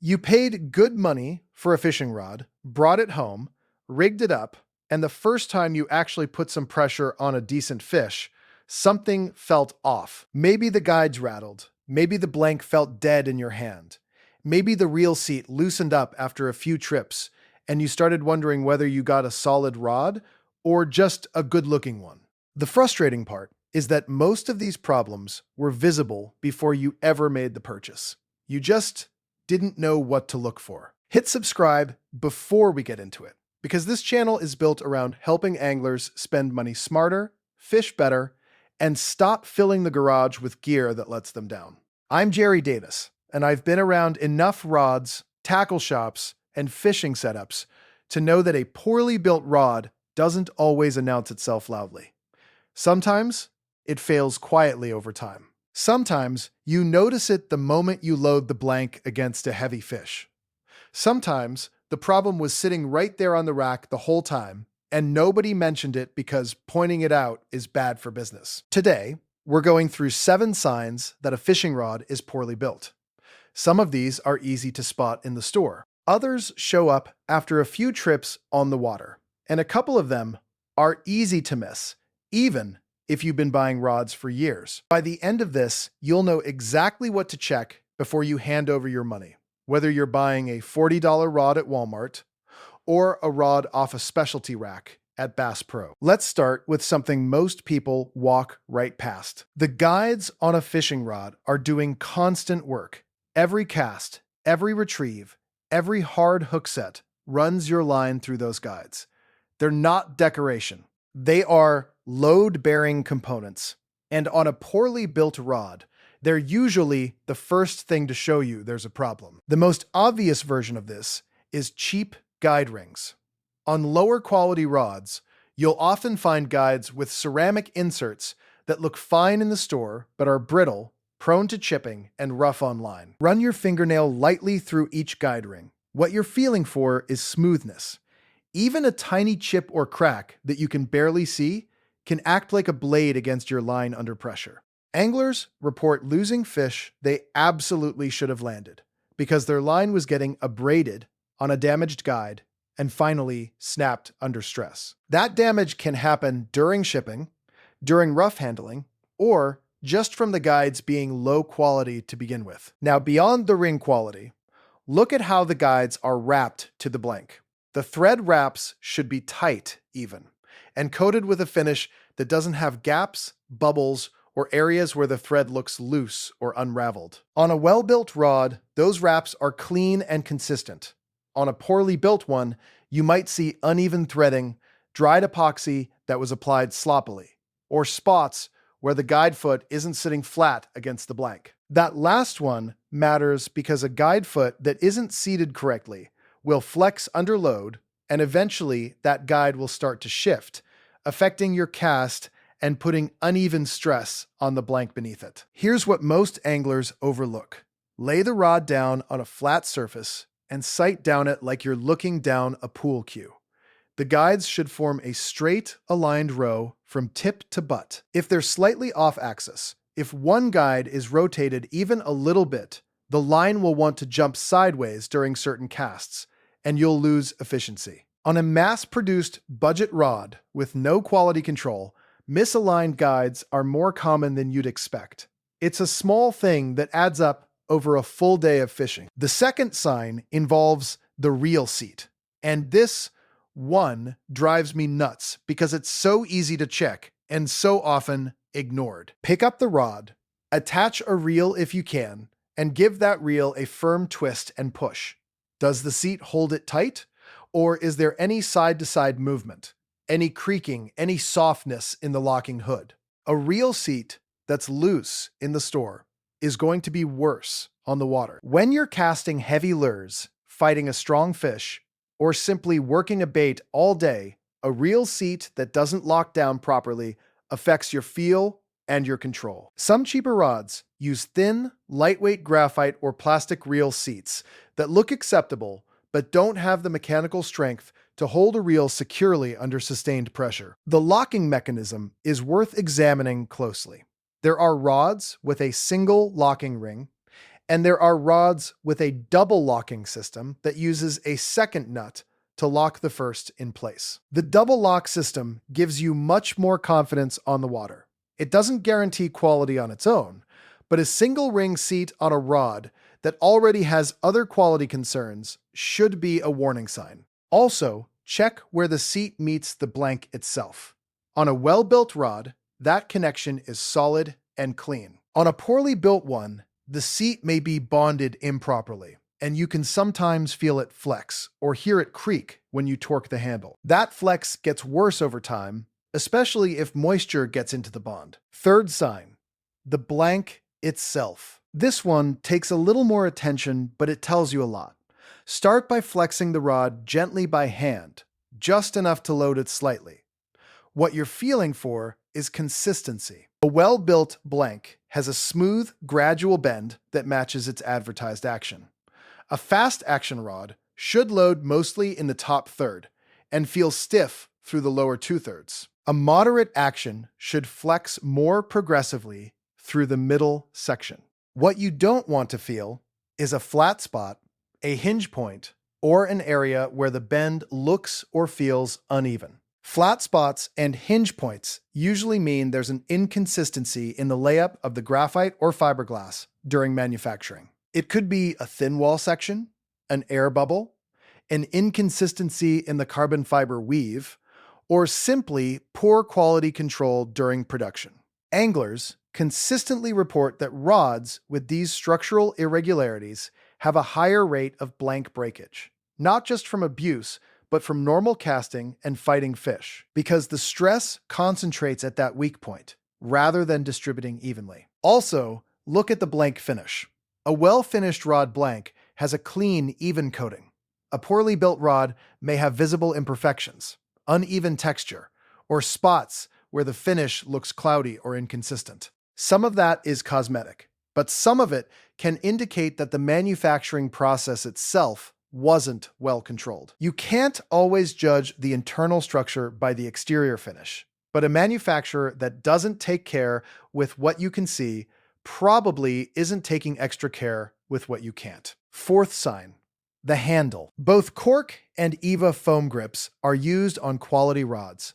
You paid good money for a fishing rod, brought it home, rigged it up, and the first time you actually put some pressure on a decent fish, something felt off. Maybe the guides rattled. Maybe the blank felt dead in your hand. Maybe the reel seat loosened up after a few trips, and you started wondering whether you got a solid rod or just a good-looking one. The frustrating part is that most of these problems were visible before you ever made the purchase. You just didn't know what to look for. Hit subscribe before we get into it, because this channel is built around helping anglers spend money smarter, fish better, and stop filling the garage with gear that lets them down. I'm Jerry Davis, and I've been around enough rods, tackle shops, and fishing setups to know that a poorly built rod doesn't always announce itself loudly. Sometimes it fails quietly over time. Sometimes you notice it the moment you load the blank against a heavy fish. Sometimes the problem was sitting right there on the rack the whole time, and nobody mentioned it because pointing it out is bad for business. Today, we're going through 7 signs that a fishing rod is poorly built. Some of these are easy to spot in the store. Others show up after a few trips on the water, and a couple of them are easy to miss, even if you've been buying rods for years. By the end of this, you'll know exactly what to check before you hand over your money, whether you're buying a $40 rod at Walmart or a rod off a specialty rack at Bass Pro. Let's start with something most people walk right past. The guides on a fishing rod are doing constant work. Every cast, every retrieve, every hard hook set runs your line through those guides. They're not decoration. They are load-bearing components. And on a poorly built rod, they're usually the first thing to show you there's a problem. The most obvious version of this is cheap guide rings. On lower quality rods, you'll often find guides with ceramic inserts that look fine in the store but are brittle, prone to chipping, and rough on line. Run your fingernail lightly through each guide ring. What you're feeling for is smoothness. Even a tiny chip or crack that you can barely see can act like a blade against your line under pressure. Anglers report losing fish they absolutely should have landed because their line was getting abraded on a damaged guide and finally snapped under stress. That damage can happen during shipping, during rough handling, or just from the guides being low quality to begin with. Now, beyond the ring quality, look at how the guides are wrapped to the blank. The thread wraps should be tight even, and coated with a finish that doesn't have gaps, bubbles, or areas where the thread looks loose or unraveled. On a well-built rod, those wraps are clean and consistent. On a poorly built one, you might see uneven threading, dried epoxy that was applied sloppily, or spots where the guide foot isn't sitting flat against the blank. That last one matters because a guide foot that isn't seated correctly will flex under load, and eventually that guide will start to shift, affecting your cast and putting uneven stress on the blank beneath it. Here's what most anglers overlook. Lay the rod down on a flat surface and sight down it like you're looking down a pool cue. The guides should form a straight, aligned row from tip to butt. If they're slightly off axis, if one guide is rotated even a little bit, the line will want to jump sideways during certain casts, and you'll lose efficiency. On a mass-produced budget rod with no quality control, misaligned guides are more common than you'd expect. It's a small thing that adds up over a full day of fishing. The second sign involves the reel seat, and this one drives me nuts because it's so easy to check and so often ignored. Pick up the rod, attach a reel if you can, and give that reel a firm twist and push. Does the seat hold it tight? Or is there any side-to-side movement, any creaking, any softness in the locking hood? A reel seat that's loose in the store is going to be worse on the water. When you're casting heavy lures, fighting a strong fish, or simply working a bait all day, a reel seat that doesn't lock down properly affects your feel and your control. Some cheaper rods use thin, lightweight graphite or plastic reel seats that look acceptable but don't have the mechanical strength to hold a reel securely under sustained pressure. The locking mechanism is worth examining closely. There are rods with a single locking ring And there are rods with a double locking system that uses a second nut to lock the first in place. The double lock system gives you much more confidence on the water. It doesn't guarantee quality on its own, but a single ring seat on a rod that already has other quality concerns should be a warning sign. Also, check where the seat meets the blank itself. On a well-built rod, that connection is solid and clean. On a poorly built one, the seat may be bonded improperly, and you can sometimes feel it flex or hear it creak when you torque the handle. That flex gets worse over time, especially if moisture gets into the bond. Third sign, the blank itself. This one takes a little more attention, but it tells you a lot. Start by flexing the rod gently by hand, just enough to load it slightly. What you're feeling for is consistency. A well-built blank has a smooth, gradual bend that matches its advertised action. A fast action rod should load mostly in the top third and feel stiff through the lower two-thirds. A moderate action should flex more progressively through the middle section. What you don't want to feel is a flat spot, a hinge point, or an area where the bend looks or feels uneven. Flat spots and hinge points usually mean there's an inconsistency in the layup of the graphite or fiberglass during manufacturing. It could be a thin wall section, an air bubble, an inconsistency in the carbon fiber weave, or simply poor quality control during production. Anglers consistently report that rods with these structural irregularities have a higher rate of blank breakage, not just from abuse, but from normal casting and fighting fish, because the stress concentrates at that weak point, rather than distributing evenly. Also, look at the blank finish. A well-finished rod blank has a clean, even coating. A poorly built rod may have visible imperfections, uneven texture, or spots where the finish looks cloudy or inconsistent. Some of that is cosmetic, but some of it can indicate that the manufacturing process itself wasn't well controlled. You can't always judge the internal structure by the exterior finish, but a manufacturer that doesn't take care with what you can see probably isn't taking extra care with what you can't. Fourth sign, the handle. Both cork and EVA foam grips are used on quality rods.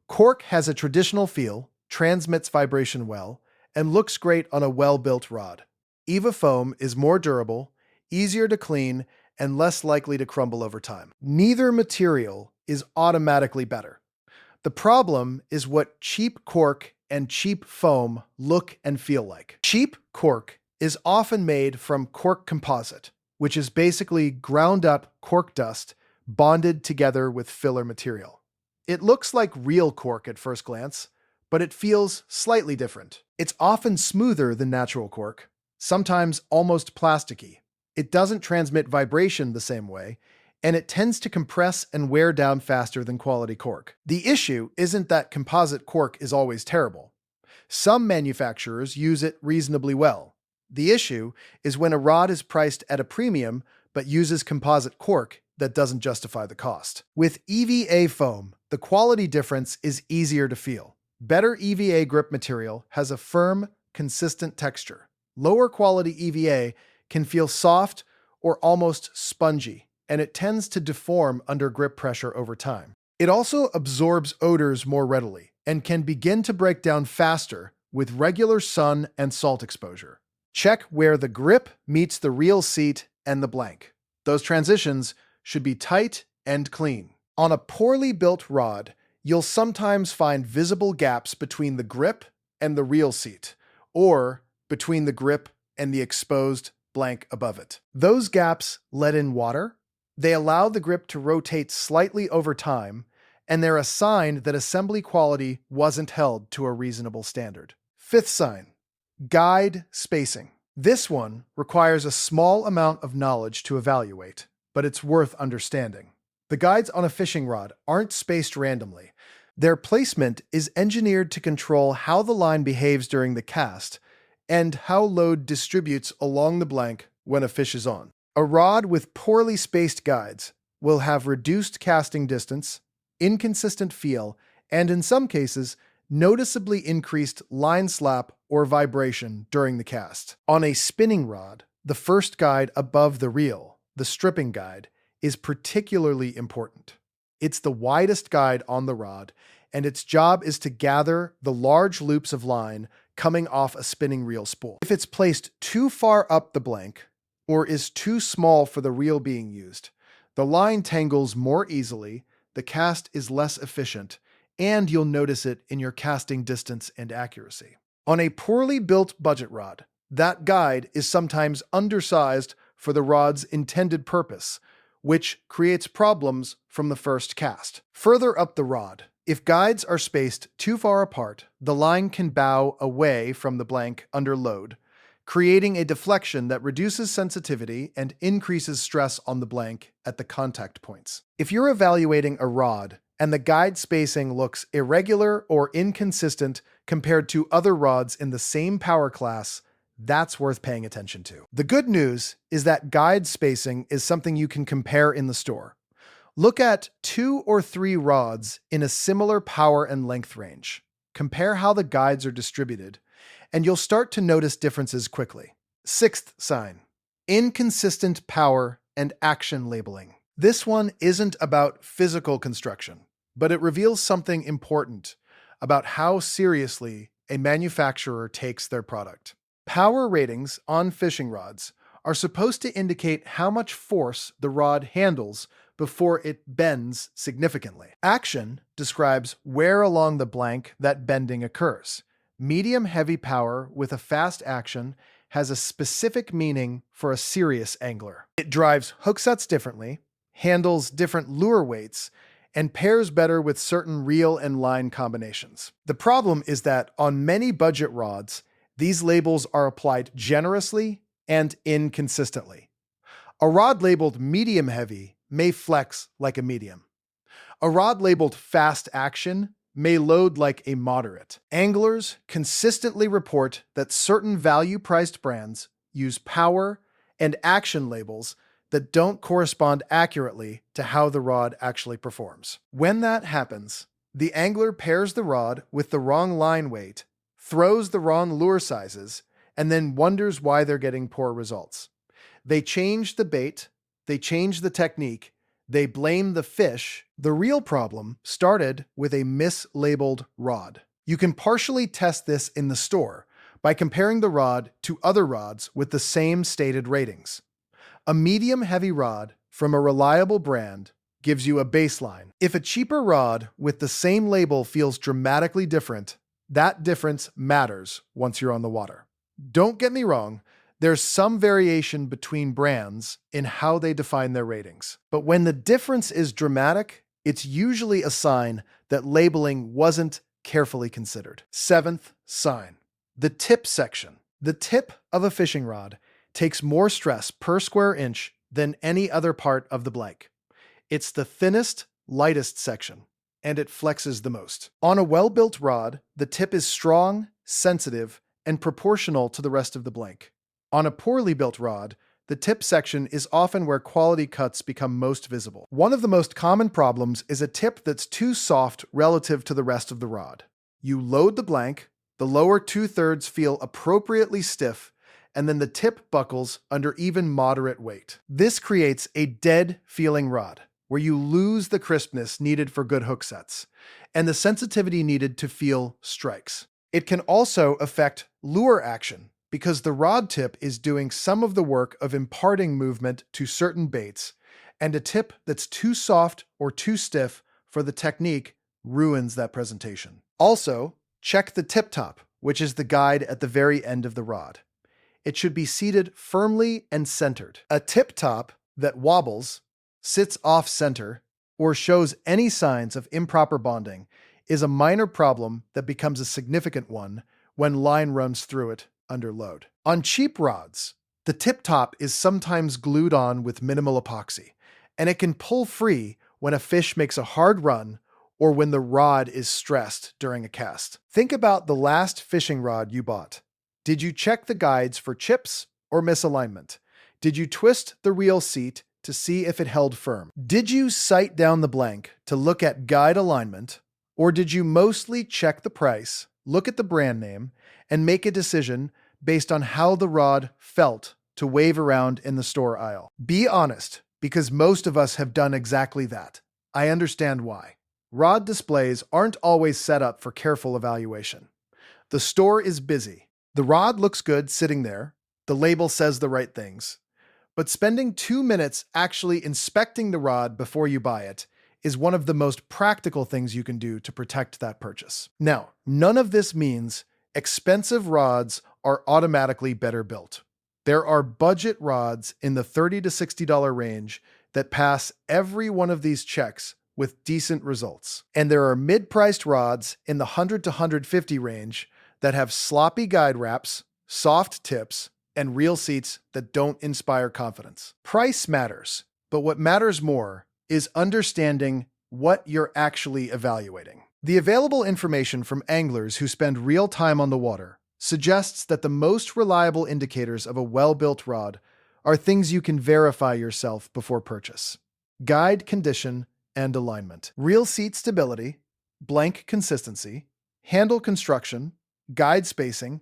Cork has a traditional feel, transmits vibration well, and looks great on a well-built rod. EVA foam is more durable, easier to clean, and less likely to crumble over time. Neither material is automatically better. The problem is what cheap cork and cheap foam look and feel like. Cheap cork is often made from cork composite, which is basically ground up cork dust bonded together with filler material. It looks like real cork at first glance, but it feels slightly different. It's often smoother than natural cork, sometimes almost plasticky. It doesn't transmit vibration the same way, and it tends to compress and wear down faster than quality cork. The issue isn't that composite cork is always terrible. Some manufacturers use it reasonably well. The issue is when a rod is priced at a premium but uses composite cork that doesn't justify the cost. With EVA foam, the quality difference is easier to feel. Better EVA grip material has a firm, consistent texture. Lower quality EVA can feel soft or almost spongy, and it tends to deform under grip pressure over time. It also absorbs odors more readily and can begin to break down faster with regular sun and salt exposure. Check where the grip meets the real seat and the blank. Those transitions should be tight and clean. On a poorly built rod, you'll sometimes find visible gaps between the grip and the real seat, or between the grip and the exposed blank above it. Those gaps let in water, they allow the grip to rotate slightly over time, and they're a sign that assembly quality wasn't held to a reasonable standard. Fifth sign, guide spacing. This one requires a small amount of knowledge to evaluate, but it's worth understanding. The guides on a fishing rod aren't spaced randomly. Their placement is engineered to control how the line behaves during the cast and how load distributes along the blank when a fish is on. A rod with poorly spaced guides will have reduced casting distance, inconsistent feel, and in some cases, noticeably increased line slap or vibration during the cast. On a spinning rod, The first guide above the reel, the stripping guide, is particularly important. It's the widest guide on the rod, and its job is to gather the large loops of line coming off a spinning reel spool. If it's placed too far up the blank or is too small for the reel being used, the line tangles more easily, the cast is less efficient, and you'll notice it in your casting distance and accuracy. On a poorly built budget rod, that guide is sometimes undersized for the rod's intended purpose, which creates problems from the first cast. Further up the rod, if guides are spaced too far apart, the line can bow away from the blank under load, creating a deflection that reduces sensitivity and increases stress on the blank at the contact points. If you're evaluating a rod and the guide spacing looks irregular or inconsistent compared to other rods in the same power class, that's worth paying attention to. The good news is that guide spacing is something you can compare in the store. Look at 2 or 3 rods in a similar power and length range. Compare how the guides are distributed, and you'll start to notice differences quickly. Sixth sign: inconsistent power and action labeling. This one isn't about physical construction, but it reveals something important about how seriously a manufacturer takes their product. Power ratings on fishing rods are supposed to indicate how much force the rod handles before it bends significantly. Action describes where along the blank that bending occurs. Medium-heavy power with a fast action has a specific meaning for a serious angler. It drives hook sets differently, handles different lure weights, and pairs better with certain reel and line combinations. The problem is that on many budget rods, these labels are applied generously and inconsistently. A rod labeled medium heavy may flex like a medium. A rod labeled fast action may load like a moderate. Anglers consistently report that certain value-priced brands use power and action labels that don't correspond accurately to how the rod actually performs. When that happens, the angler pairs the rod with the wrong line weight, throws the wrong lure sizes, and then wonders why they're getting poor results. They change the bait, they change the technique, they blame the fish. The real problem started with a mislabeled rod. You can partially test this in the store by comparing the rod to other rods with the same stated ratings. A medium-heavy rod from a reliable brand gives you a baseline. If a cheaper rod with the same label feels dramatically different, that difference matters once you're on the water. Don't get me wrong, there's some variation between brands in how they define their ratings. But when the difference is dramatic, it's usually a sign that labeling wasn't carefully considered. Seventh sign: the tip section. The tip of a fishing rod takes more stress per square inch than any other part of the blank. It's the thinnest, lightest section, and it flexes the most. On a well-built rod, the tip is strong, sensitive, and proportional to the rest of the blank. On a poorly built rod, the tip section is often where quality cuts become most visible. One of the most common problems is a tip that's too soft relative to the rest of the rod. You load the blank, the lower 2/3 feel appropriately stiff, and then the tip buckles under even moderate weight. This creates a dead-feeling rod, where you lose the crispness needed for good hook sets, and the sensitivity needed to feel strikes. It can also affect lure action, because the rod tip is doing some of the work of imparting movement to certain baits, and a tip that's too soft or too stiff for the technique ruins that presentation. Also, check the tip top, which is the guide at the very end of the rod. It should be seated firmly and centered. A tip top that wobbles, sits off-center, or shows any signs of improper bonding is a minor problem that becomes a significant one when line runs through it under load. On cheap rods, the tip top is sometimes glued on with minimal epoxy, and it can pull free when a fish makes a hard run or when the rod is stressed during a cast. Think about the last fishing rod you bought. Did you check the guides for chips or misalignment? Did you twist the reel seat to see if it held firm? Did you sight down the blank to look at guide alignment, or did you mostly check the price, look at the brand name, and make a decision based on how the rod felt to wave around in the store aisle. Be honest, because most of us have done exactly that. I understand why. Rod displays aren't always set up for careful evaluation. The store is busy. The rod looks good sitting there. The label says the right things. But spending 2 minutes actually inspecting the rod before you buy it is one of the most practical things you can do to protect that purchase. Now, none of this means expensive rods are automatically better built. There are budget rods in the $30 to $60 range that pass every one of these checks with decent results. And there are mid-priced rods in the $100 to $150 range that have sloppy guide wraps, soft tips, and reel seats that don't inspire confidence. Price matters, but what matters more is understanding what you're actually evaluating. The available information from anglers who spend real time on the water suggests that the most reliable indicators of a well-built rod are things you can verify yourself before purchase: guide condition and alignment, reel seat stability, blank consistency, handle construction, guide spacing,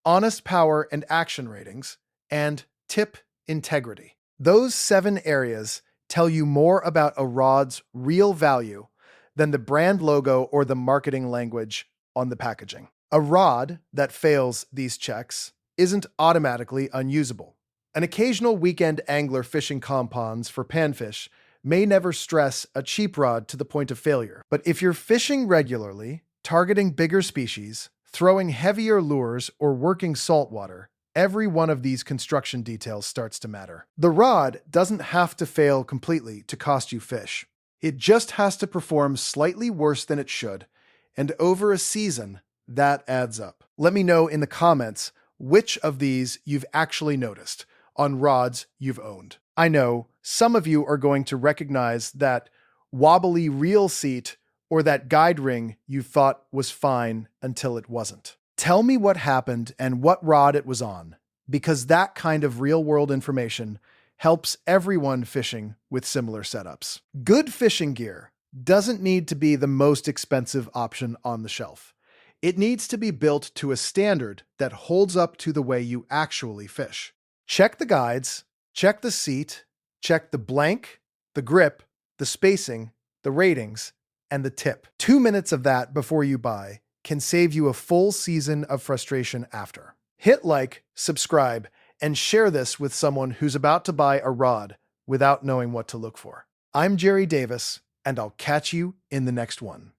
honest power and action ratings, and tip integrity. Those 7 areas tell you more about a rod's real value than the brand logo or the marketing language on the packaging. A rod that fails these checks isn't automatically unusable. An occasional weekend angler fishing compounds for panfish may never stress a cheap rod to the point of failure. But if you're fishing regularly, targeting bigger species, throwing heavier lures, or working saltwater, every one of these construction details starts to matter. The rod doesn't have to fail completely to cost you fish. It just has to perform slightly worse than it should, and over a season, that adds up. Let me know in the comments which of these you've actually noticed on rods you've owned. I know some of you are going to recognize that wobbly reel seat or that guide ring you thought was fine until it wasn't. Tell me what happened and what rod it was on, because that kind of real-world information helps everyone fishing with similar setups. Good fishing gear doesn't need to be the most expensive option on the shelf. It needs to be built to a standard that holds up to the way you actually fish. Check the guides, check the seat, check the blank, the grip, the spacing, the ratings, and the tip. 2 minutes of that before you buy can save you a full season of frustration after. Hit like, subscribe, and share this with someone who's about to buy a rod without knowing what to look for. I'm Jerry Davis, and I'll catch you in the next one.